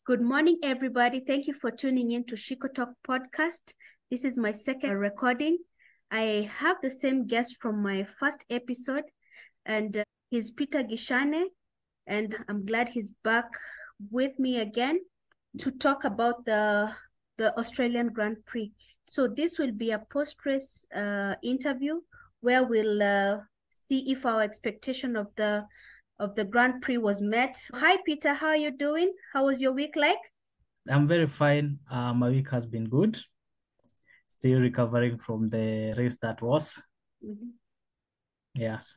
Good morning, everybody. Thank you for tuning in to Shiko Talk podcast. This is my second recording. I have the same guest from my first episode, and he's Peter Gishane, and I'm glad he's back with me again to talk about the Australian Grand Prix. So this will be a post-race interview where we'll see if our expectation of the Grand Prix was met. Hi, Peter. How are you doing? How was your week like? I'm very fine. My week has been good. Still recovering from the race that was. Yes,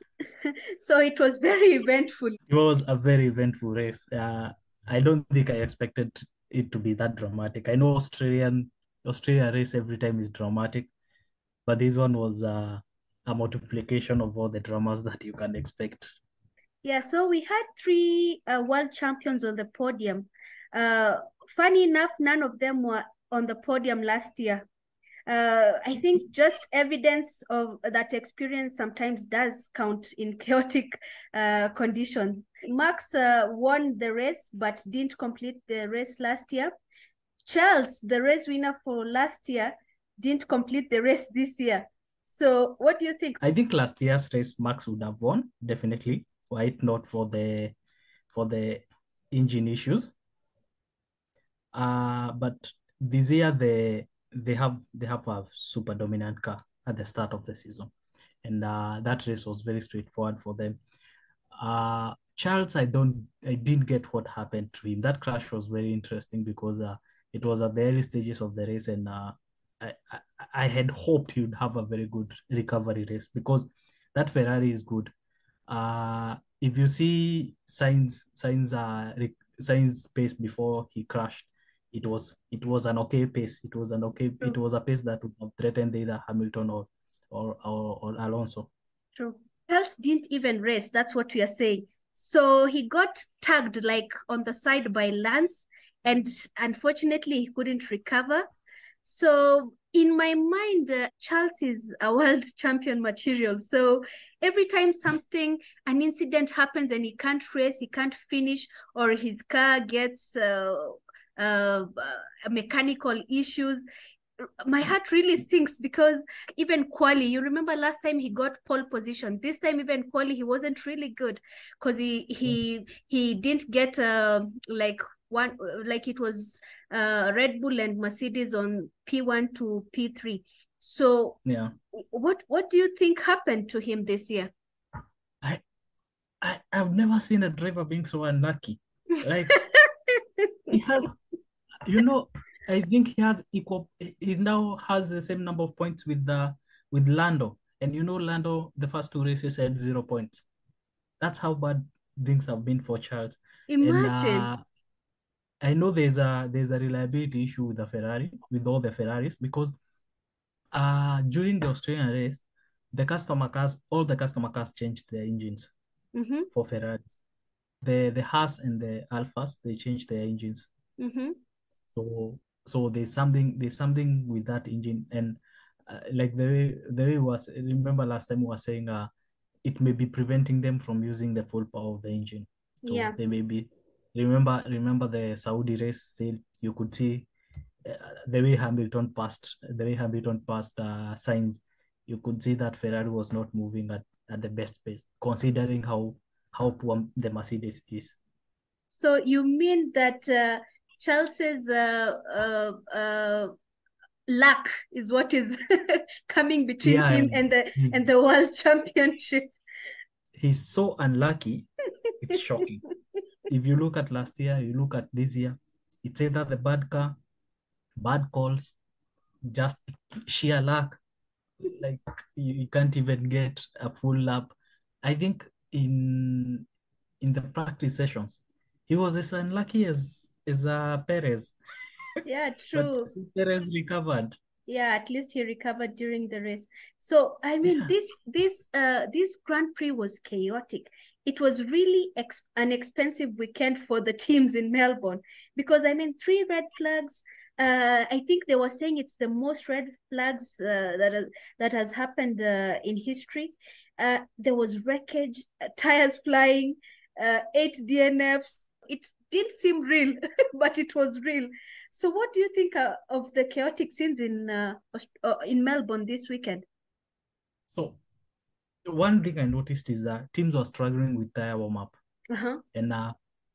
So it was very eventful. it was a very eventful race. I don't think I expected it to be that dramatic. I know Australia race every time is dramatic, but this one was a multiplication of all the dramas that you can expect. Yeah, so we had three world champions on the podium. Uh, Funny enough, none of them were on the podium last year. I think just evidence of that experience sometimes does count in chaotic conditions. Max won the race but didn't complete the race last year. Charles, the race winner for last year, didn't complete the race this year. So what do you think? I think last year's race Max would have won, definitely, were it not for the engine issues. But this year they have a super dominant car at the start of the season, and that race was very straightforward for them. Charles, I didn't get what happened to him. That crash was very interesting because it was at the early stages of the race, and I had hoped he would have a very good recovery race because that Ferrari is good. If you see Sainz pace before he crashed, it was an okay pace. It was a pace that would have threatened either Hamilton or Alonso. True. Charles didn't even race. That's what we are saying. So he got tagged like on the side by Lance, and unfortunately he couldn't recover. So in my mind, Charles is a world champion material. So every time an incident happens and he can't race, he can't finish, or his car gets mechanical issues, my heart really sinks because even quali, you remember last time he got pole position. This time even quali, he wasn't really good because he didn't get like one, like it was Red Bull and Mercedes on P1 to P3. So Yeah, what do you think happened to him this year? I I've never seen a driver being so unlucky. Like he has, you know, I think he has equal. He now has the same number of points with Lando, and Lando the first two races had 0 points. That's how bad things have been for Charles. And Imagine. I know there's a reliability issue with the Ferrari, with all the Ferraris, because during the Australian race, all the customer cars changed their engines Mm-hmm, for Ferraris. The Haas and the Alphas, they changed their engines. mm-hmm. So there's something with that engine, and like the way was, remember last time we were saying it may be preventing them from using the full power of the engine. So Yeah. they may be, remember the Saudi race still, you could see uh, the way Hamilton passed Sainz, you could see that Ferrari was not moving at the best pace, considering how poor the Mercedes is. So you mean that Chelsea's luck is what is coming between Yeah, him he's, and the world championship? he's so unlucky. It's shocking. If you look at last year, you look at this year, it's either the bad car, bad calls, just sheer luck. Like you can't even get a full lap. I think in the practice sessions, he was as unlucky as Perez, Yeah, but true. Perez recovered. Yeah, at least he recovered during the race. So I mean, Yeah, this Grand Prix was chaotic. It was really an expensive weekend for the teams in Melbourne because I mean, three red flags. I think they were saying it's the most red flags that has happened in history. There was wreckage, tires flying, eight DNFs. It didn't seem real, but it was real. So what do you think of the chaotic scenes in Melbourne this weekend? So one thing I noticed is that teams were struggling with tire warm-up. Uh-huh. And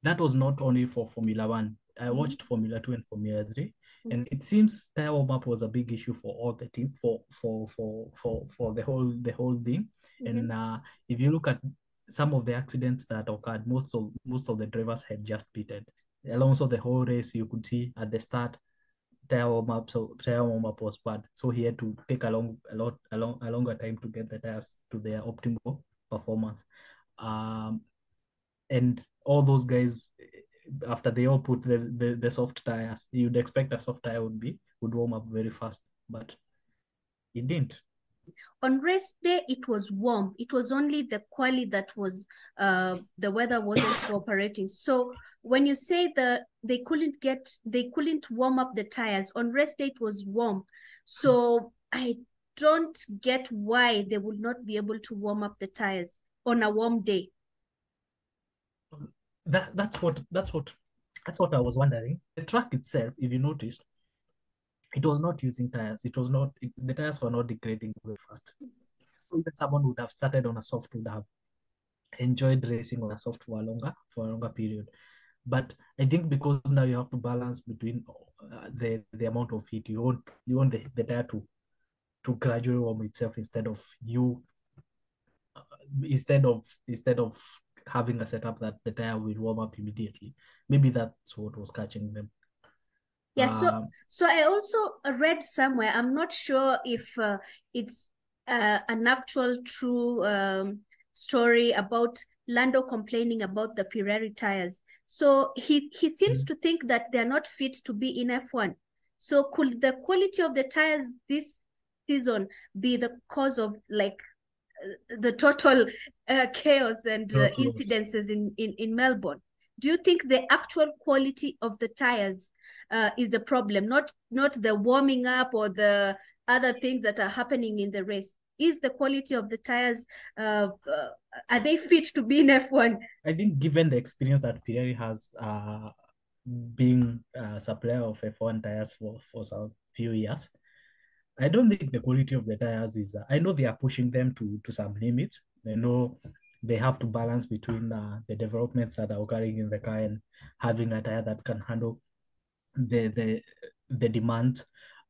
that was not only for Formula One. I Mm-hmm. watched Formula Two and Formula 3, Mm-hmm. and it seems tire warm-up was a big issue for all the team for the whole thing. Mm-hmm. And if you look at some of the accidents that occurred, most of the drivers had just pitted. Alonso, the whole race, you could see at the start tire warm-up was bad, so he had to take a longer time to get the tires to their optimal performance. And all those guys, after they all put the soft tires, you'd expect a soft tire would warm up very fast, but it didn't. On race day, it was warm. It was only the quali that was the weather wasn't cooperating. So when you say they couldn't warm up the tires on race day, it was warm. So I don't get why they would not be able to warm up the tires on a warm day. That's what I was wondering. The track itself, if you noticed, it was not using tires. The tires were not degrading very fast. So even someone would have started on a soft would have enjoyed racing on a soft for a longer period. But I think because now you have to balance between the amount of heat, you want the tire to gradually warm itself instead of having a setup that the tire will warm up immediately. Maybe that's what was catching them. Yeah, so I also read somewhere, I'm not sure if it's an actual true story about Lando complaining about the Pirelli tires. So he seems to think that they're not fit to be in F1. So could the quality of the tires this season be the cause of like the total chaos and incidences in Melbourne? Do you think the actual quality of the tires is the problem, not the warming up or the other things that are happening in the race? Is the quality of the tires, are they fit to be in F1? I think given the experience that Pirelli has being a supplier of F1 tires for some few years, I don't think the quality of the tires is. I know they are pushing them to some limits. I know they have to balance between the developments that are occurring in the car and having a tire that can handle the demand.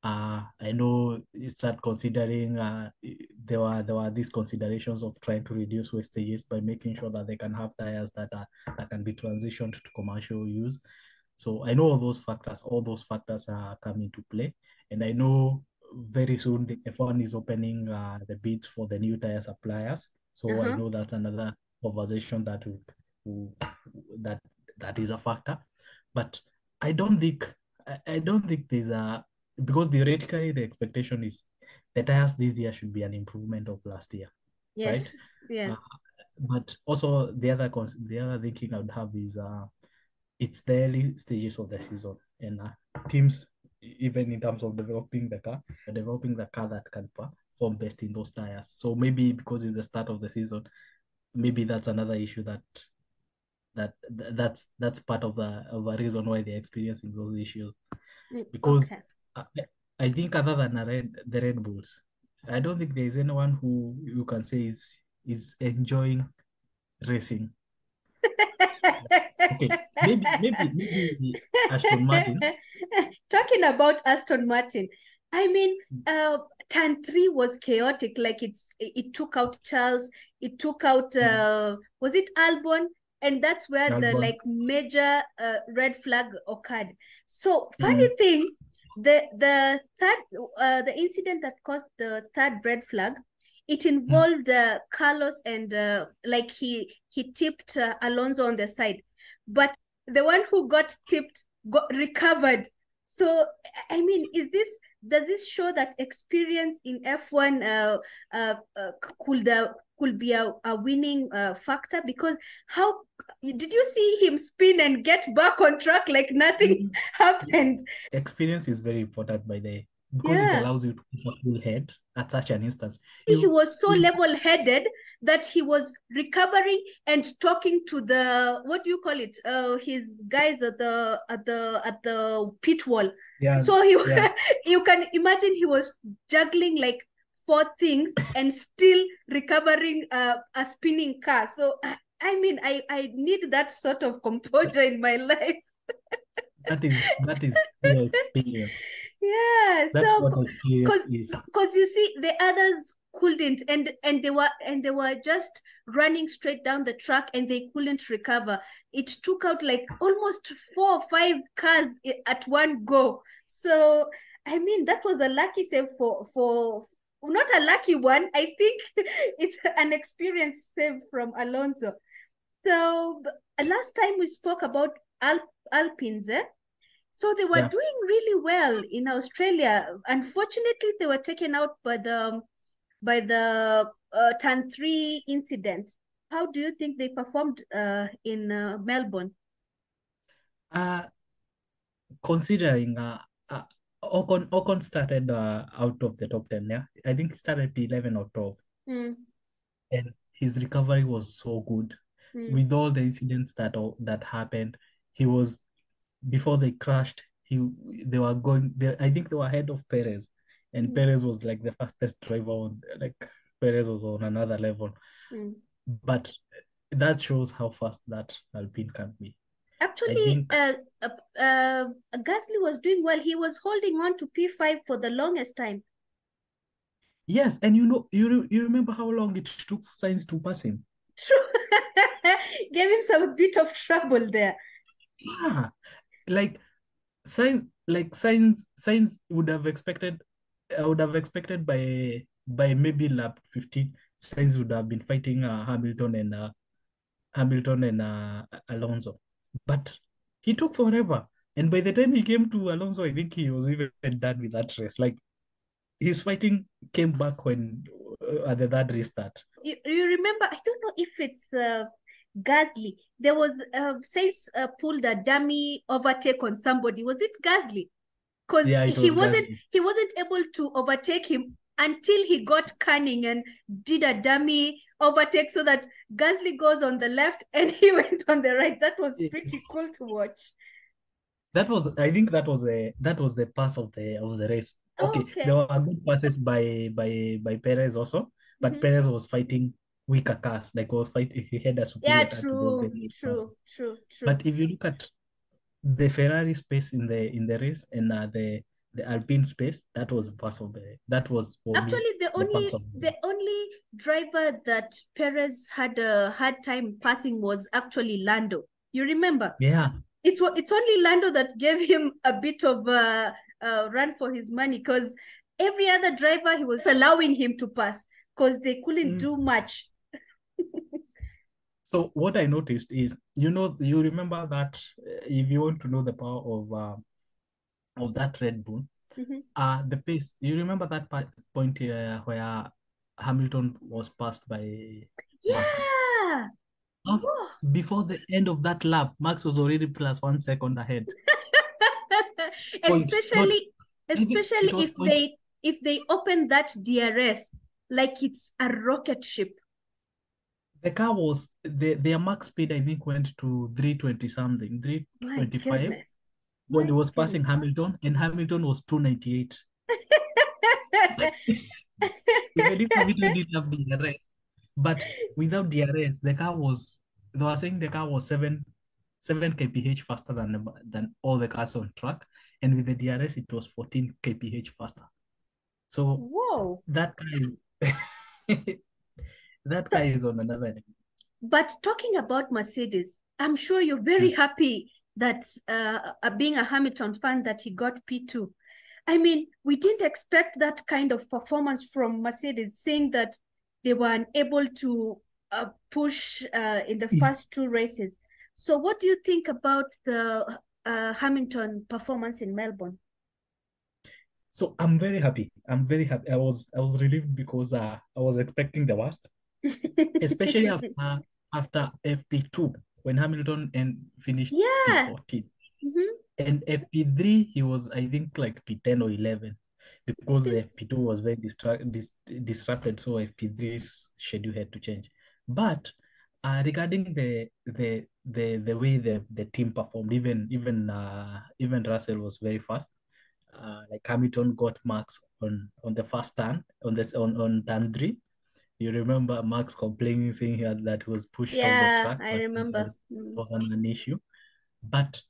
I know you start considering there were these considerations of trying to reduce wastages by making sure that they can have tires that can be transitioned to commercial use. So I know all those factors are coming to play, and I know very soon the F1 is opening the bids for the new tire suppliers. So I know that's another conversation that is a factor, but I don't think there's a because theoretically the expectation is the tires this year should be an improvement of last year, right? Yes, yes. But also the other thinking I would have is it's the early stages of the season, and teams, even in terms of developing the car, are developing the car that can perform best in those tires. So maybe because it's the start of the season, maybe that's another issue that's part of a reason why they're experiencing those issues. Because I think other than the Red Bulls, I don't think there's anyone who you can say is enjoying racing. Okay, maybe Aston Martin. Talking about Aston Martin, I mean, turn 3 was chaotic. Like it took out Charles, it took out was it Albon? And that's where the like major red flag occurred. So funny thing, the third the incident that caused the third red flag, it involved Carlos and like he tipped Alonso on the side, but the one who got tipped got recovered. So I mean, does this show that experience in F1 could be a winning factor? Because how did you see him spin and get back on track like nothing happened? Experience is very important by because it Yeah. allows you to keep a cool head at such an instance. He You, was so you level-headed that he was recovering and talking to the, what do you call it? His guys at the pit wall. yeah, So he yeah, you can imagine he was juggling like four things and still recovering a spinning car. So I mean, I need that sort of composure in my life. that is real experience. Yeah, That's so what experience because is. you see the others couldn't, and they were just running straight down the track and they couldn't recover. It took out like almost 4 or 5 cars at one go. So I mean that was a lucky save for not a lucky one. I think it's an experience save from Alonso. So last time we spoke about Alpines, eh? So they were Yeah. doing really well in Australia. Unfortunately, they were taken out by the turn three incident. How do you think they performed in Melbourne? Uh, Considering Ocon started out of the top 10, yeah. I think he started 11 or 12. Mm, And his recovery was so good. mm, With all the incidents that happened, he was before they crashed, they were going they, I think they were ahead of Perez. And mm, Perez was like the fastest driver on, like, Perez was on another level. mm. But that shows how fast that Alpine can be. I Actually, think Gasly was doing well. He was holding on to P5 for the longest time. yes, and you remember how long it took Sainz to pass him? True. Gave him some bit of trouble there. Yeah, like Sainz would have expected. I would have expected by maybe lap 15, Sainz would have been fighting Hamilton and Alonso, but he took forever. And by the time he came to Alonso, I think he was even done with that race. Like, his fighting came back when at the third restart. You remember, I don't know if it's Gasly. There was Sainz pulled a dummy overtake on somebody. Was it Gasly? Because Yeah, it he was wasn't Gasly. he wasn't able to overtake him until he got cunning and did a dummy overtake so that Gasly goes on the left and he went on the right. That was pretty cool to watch. I think that was the pass of the race. Oh, Okay, okay. there were good passes by Perez also, but Mm-hmm. Perez was fighting weaker cars. Like, he had a Yeah, superior car to those true, delayed passes. true, true, true. But if you look at the Ferrari space in the race and the Alpine space, that was for me Actually, the the only pass of the the only driver that Perez had a hard time passing was actually Lando. You remember? yeah. It's only Lando that gave him a bit of a run for his money because every other driver he was allowing him to pass because they couldn't Mm. do much. So what I noticed is, you remember that, if you want to know the power of that Red Bull, Mhm. the pace. You remember that point where Hamilton was passed by Max? Yeah. Af- Whoa. Before the end of that lap, Max was already plus 1 second ahead. Point, not, especially I think it especially was if point. they open that DRS like it's a rocket ship. The car was their max speed, I think, went to 320 something, My 325 goodness. when he My was goodness. passing Hamilton, and Hamilton was 298. Like, even if Hamilton didn't have DRS, but without DRS, they were saying the car was 7 kph faster than all the cars on track. And with the DRS, it was 14 kph faster. So Whoa. that guy is that So, guy is on another level. but talking about Mercedes, I'm sure you're very Mm. happy that being a Hamilton fan that he got P2. I mean, we didn't expect that kind of performance from Mercedes, seeing that they were unable to push in the first two races. So, what do you think about the Hamilton performance in Melbourne? So I'm very happy. I'm very happy. I was relieved because I was expecting the worst, especially after FP2 when Hamilton and finished Yeah. P14. Mm-hmm. And FP3 he was, I think, like P10 or 11. because the FP2 was very disrupted, so FP3's schedule had to change. But regarding the way the team performed, even Russell was very fast. Like Hamilton got Max on the first turn on turn three. You remember Max complaining, saying that he was pushed off the Yeah, track, I but remember. it wasn't an issue. But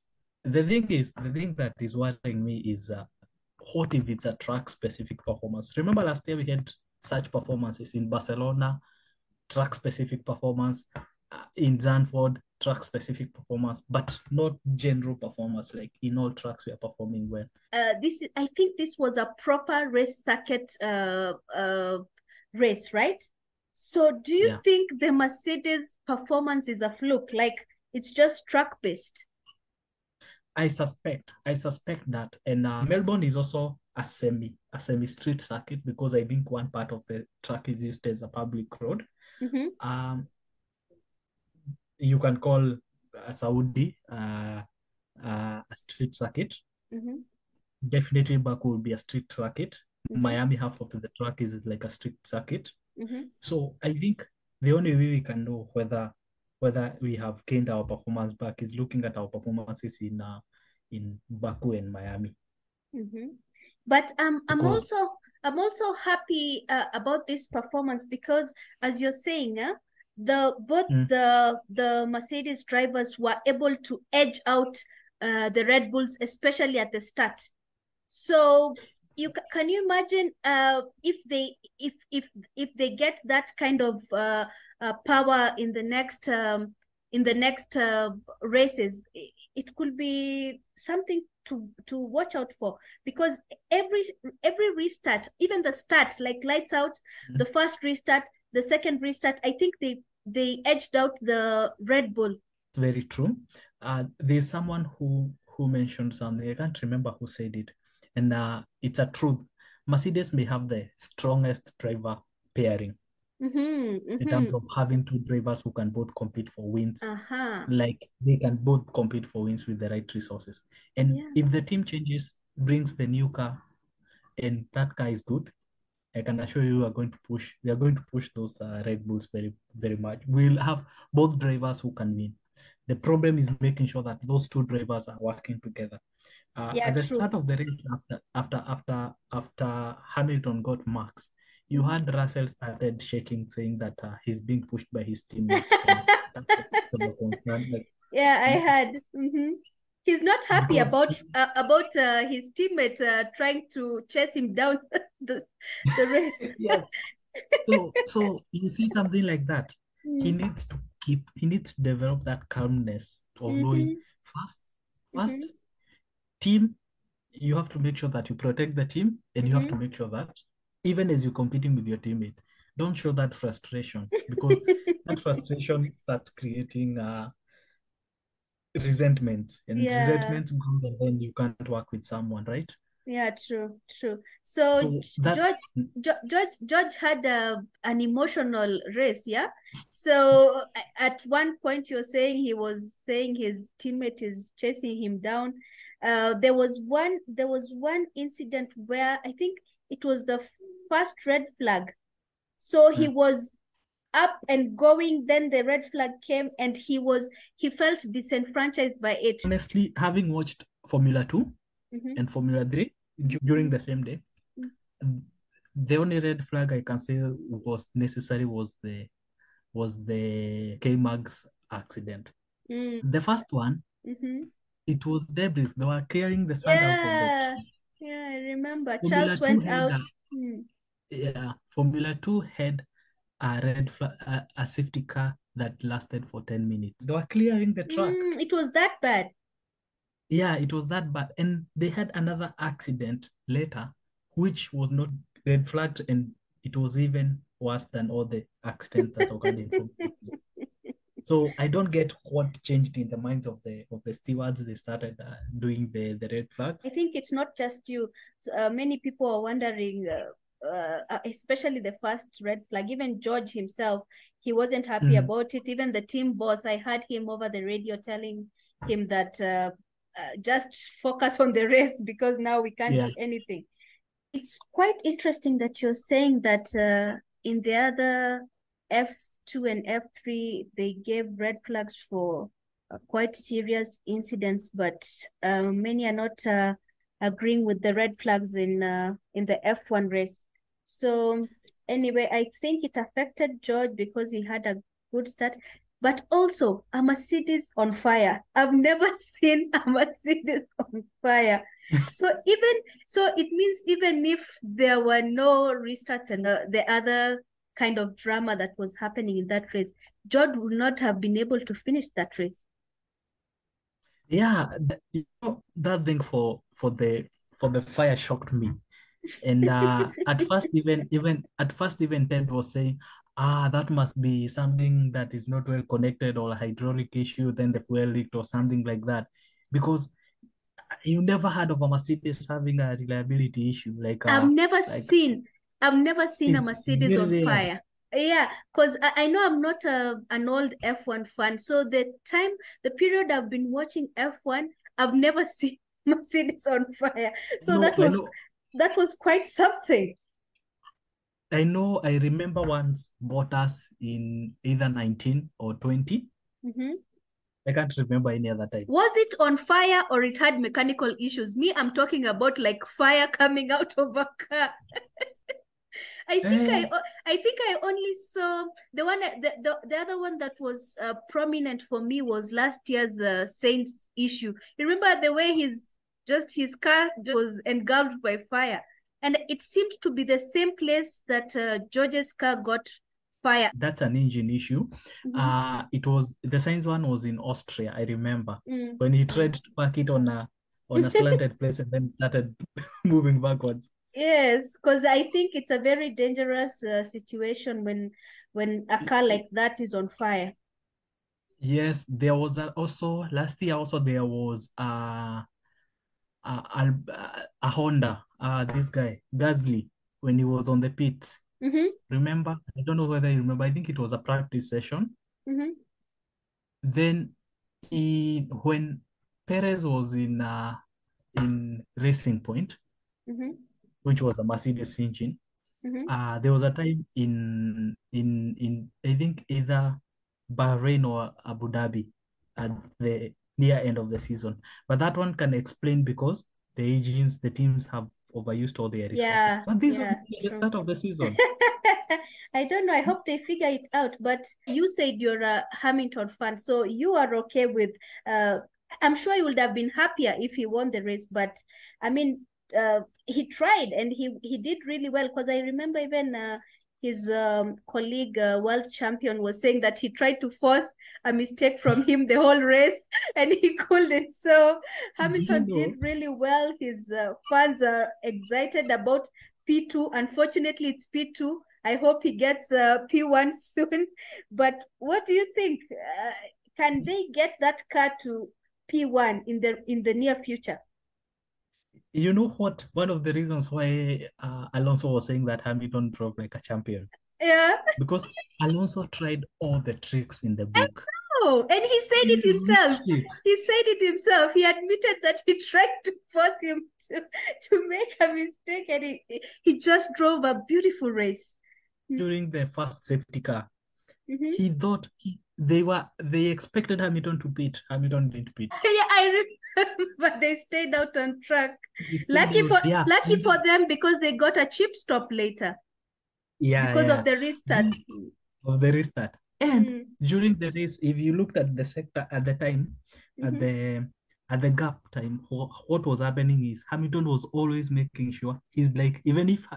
the thing that is worrying me is what if it's a track specific performance? Remember last year we had such performances in Barcelona, track specific performance, in Zandvoort, track specific performance, but not general performance. Like in all tracks, we are performing well. I think this was a proper race circuit race, right? So do you think the Mercedes performance is a fluke, like it's just track based? I suspect that, and Melbourne is also a semi street circuit because I think one part of the track is used as a public road. You can call Saudi a street circuit. Definitely Baku will be a street circuit. Miami, half of the track is like a street circuit. So I think the only way we can know whether we have gained our performance back is looking at our performances in Baku and Miami. But I'm also happy about this performance because, as you're saying, the Mercedes drivers were able to edge out the Red Bulls, especially at the start. So can you imagine if they get that kind of power in the next races, it could be something to watch out for, because every restart, even the start, like lights out, the first restart, the second restart, I think they edged out the Red Bull. Very true. There's someone who mentioned something. I can't remember who said it, and it's a truth. Mercedes may have the strongest driver pairing in terms of having two drivers who can both compete for wins. Like they can both compete for wins with the right resources. And if the team changes, brings the new car, and that car is good, I can assure you, we are going to push those Red Bulls very, very much. We'll have both drivers who can win. The problem is making sure that those two drivers are working together. At the start of the race, after Hamilton got Max, you had Russell started shaking, saying that he's being pushed by his teammate. I heard. He's not happy about his teammate trying to chase him down the race. Yes. So you see something like that, he needs to develop that calmness of knowing first team, you have to make sure that you protect the team, and you have to make sure that even as you're competing with your teammate, don't show that frustration, because that frustration starts creating resentment, and resentment grows, and then you can't work with someone, right? Yeah, true. So George had an emotional race, yeah. So at one point you're saying he was saying his teammate is chasing him down. There was one incident where I think it was the first red flag. So he was up and going, then the red flag came, and he felt disenfranchised by it. Honestly, having watched Formula 2 and Formula 3 during the same day, the only red flag I can say was necessary was the K-Mag's accident. The first one, it was debris. They were clearing the sand out of the tree. Yeah, I remember. Charles went out. Formula 2 had a red flag, a safety car that lasted for 10 minutes. They were clearing the track. It was that bad. Yeah, it was that bad. And they had another accident later, which was not red flagged, and it was even worse than all the accidents that occurred in Formula 2. So I don't get what changed in the minds of the stewards. They started doing the red flags. I think it's not just you. Many people are wondering, especially the first red flag. Even George himself, he wasn't happy about it. Even the team boss, I heard him over the radio telling him that just focus on the race, because now we can't do anything. It's quite interesting that you're saying that in the other F2 and F3, they gave red flags for quite serious incidents, but many are not agreeing with the red flags in the F1 race. So anyway, I think it affected George because he had a good start, but also a Mercedes on fire. I've never seen a Mercedes on fire. So it means even if there were no restarts and the other kind of drama that was happening in that race, George would not have been able to finish that race. Yeah, that thing for the fire shocked me. And at first, even Ted was saying, that must be something that is not well connected or a hydraulic issue, then the fuel leaked or something like that. Because you never heard of a Mercedes having a reliability issue. I've never Like seen I've never seen a it's Mercedes very on rare. fire. Yeah, because I know I'm not an old F1 fan. So the period I've been watching F1, I've never seen Mercedes on fire. So I know, that was quite something. I remember once Bottas in either 19 or 20. Mm-hmm. I can't remember any other time. Was it on fire or it had mechanical issues? Me, I'm talking about like fire coming out of a car. Eh, I think I only saw the other one that was prominent for me was last year's Saints issue. You remember the way his car was engulfed by fire, and it seemed to be the same place that George's car got fire. that's an engine issue. Mm-hmm. It was the science one was in Austria, I remember. Mm. When he tried to park it on a slanted place and then started moving backwards. Yes, because I think it's a very dangerous situation when a car like that is on fire. Yes, there was also last year. Also, there was a Honda. This guy Gasly when he was on the pit. Mm-hmm. Remember? I don't know whether you remember. I think it was a practice session. Mm-hmm. Then, when Perez was in Racing Point, Mm-hmm. which was a Mercedes engine, Mm-hmm. there was a time in I think either Bahrain or Abu Dhabi at the near end of the season. But that one can explain because the teams have overused all their resources. Yeah, But this was yeah, at the true. start of the season. I don't know. I hope they figure it out. But you said you're a Hamilton fan, so you are okay with. Uh, I'm sure you would have been happier if he won the race. But I mean, he tried and he did really well. Because I remember even his colleague, world champion, was saying that he tried to force a mistake from him the whole race, and he couldn't. So You Hamilton did know, really well. His fans are excited about P2. Unfortunately, it's P2. I hope he gets P1 soon. But what do you think? Can they get that car to P1 in the near future? you know what? One of the reasons why Alonso was saying that Hamilton drove like a champion Yeah. because Alonso tried all the tricks in the book. Oh, and he said it Every himself. trick. He said it himself. He admitted that he tried to force him to make a mistake, and he just drove a beautiful race. During the first safety car, Mm-hmm. he thought they expected Hamilton to pit. Hamilton didn't pit. Yeah, I remember they stayed out on track. He stayed out. Yeah, Lucky for them because they got a chip stop later yeah, because of yeah. the restart. Because of the restart. And Mm. during the race, if you looked at the sector at the time, at Mm-hmm. the gap time, what was happening is Hamilton was always making sure he's like, even if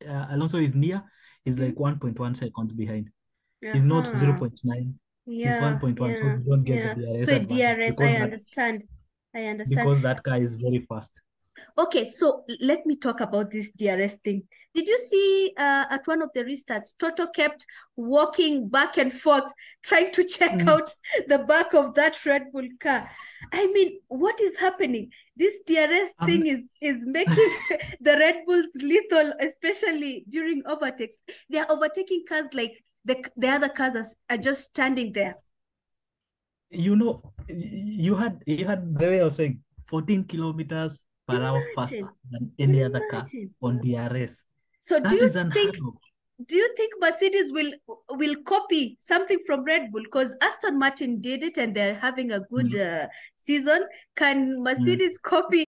Alonso is near, he's Mm-hmm. like 1.1 seconds behind. He's not Uh-huh. 0.9, he's Yeah, 1.1, so yeah, you don't get the yeah. DRS So advantage DRS, I understand. I understand. because that car is very fast. Okay, so let me talk about this DRS thing. Did you see at one of the restarts, Toto kept walking back and forth, trying to check Mm. out the back of that Red Bull car? I mean, what is happening? This DRS Um, thing is making the Red Bulls lethal, especially during overtakes. They are overtaking cars like the other cars are just standing there. you know, you had the way I was saying 14 kilometers per hour faster than any other car on DRS. So That is unheard of. do you think Mercedes will copy something from Red Bull? Because Aston Martin did it and they're having a good season. Can Mercedes copy?